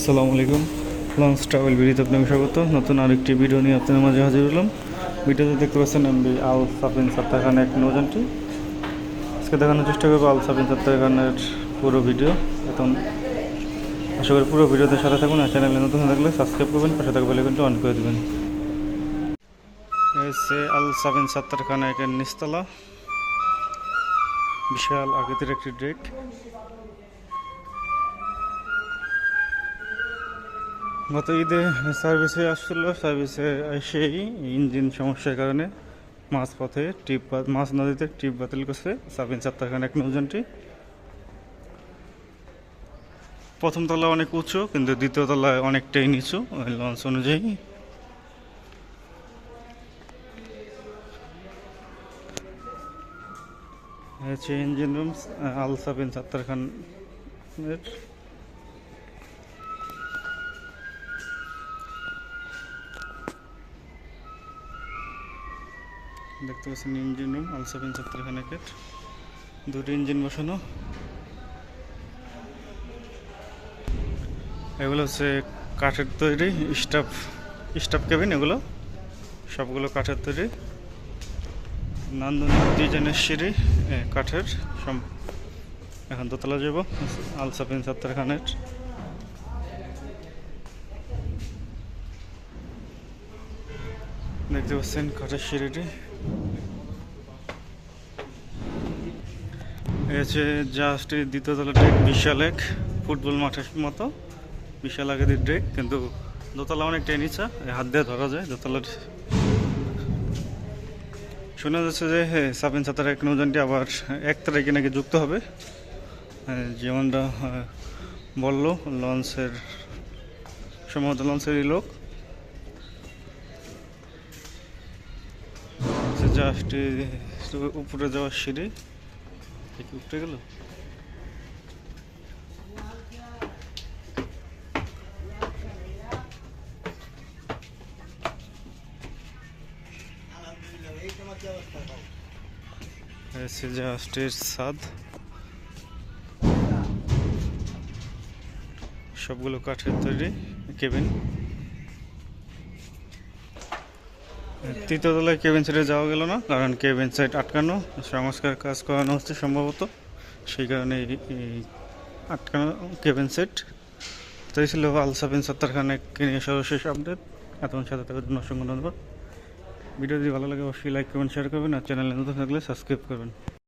আসসালামু আলাইকুম। Launch travel ভিডিওতে আপনাকে স্বাগত। নতুন আরেকটি ভিডিও নিয়ে আপনাদের মাঝে হাজির হলাম। ভিডিওতে দেখতে পাচ্ছেন এমবি আল সাফিন সাত্তার খান এক নৌযানটি। আজকে দেখানোর চেষ্টা করবো আল সাফিন সাত্তার খানের পুরো ভিডিও। এখন আশা করি পুরো ভিডিওতে সাথে থাকুন। আর চ্যানেলে নতুন থাকলে সাবস্ক্রাইব করবেন, পাশে থাকা বেল আইকনটি অন করে দেবেন। এসে আল সাফিন সাত্তার খান একের নিচতলা, বিশাল আকৃতির একটি ডেক। গত ঈদে সার্ভিসে আসছিল, সার্ভিসে এসেই ইঞ্জিন সমস্যার কারণে মাঝপথে মাঝ নদীতে ট্রিপ বাতিল করছে সাফিন সাত্তার খান এক নৌযানটি। প্রথম তলা অনেক উঁচু, কিন্তু দ্বিতীয় তলায় অনেকটাই নিচু লঞ্চ অনুযায়ী। হচ্ছে ইঞ্জিন রুম আল সাফিন সাত্তার খানের। দেখতে পাচ্ছেন ইঞ্জিন রুম আল সাফিন সাত্তার খান একের। দুটি ইঞ্জিন বসানো। এগুলো হচ্ছে কাঠের তৈরি স্টাফ কেবিন। এগুলো সবগুলো কাঠের তৈরি। নান্দনিক ডিজাইনের সিঁড়ি কাঠের। এখন দোতলা যাব আল সাফিন সাত্তার খানের। দেখতে পাচ্ছেন কাঠের সিঁড়িটি। হচ্ছে জাস্ট দ্বিতীয় তলাটি বিশাল এক ফুটবল মাঠের মতো বিশাল আকৃতির ডেক, কিন্তু দোতলা অনেকটাই নিচা, হাত দিয়ে ধরা যায় দোতলার। শোনা যাচ্ছে যে সাফিন সাত্তার এক নৌযানটি আবার 1 তারিখে নাকি যুক্ত হবে, যেমনটা বলল লঞ্চের সম্ভবত লঞ্চেরই লোক। জাস্ট উপরে যাওয়ার সিঁড়ি উঠে গেল। জাহাজটির ছাদ সবগুলো কাঠের তৈরি কেবিন। তৃতীয় তলায় কেবিন সাইডে যাওয়া গেল না, কারণ কেবিন সাইড আটকানো, সংস্কার কাজ করানো হচ্ছে সম্ভবত, সেই কারণে আটকানো কেবিন সাইড। তো এই ছিল আল সাফিন সাত্তার খানের নিয়ে সর্বশেষ আপডেট। এতক্ষণ সাথে থাকার জন্য অসংখ্য ধন্যবাদ। ভিডিও যদি ভালো লাগে অবশ্যই লাইক করবেন, শেয়ার করবেন, আর চ্যানেলে নতুন থাকলে সাবস্ক্রাইব করবেন।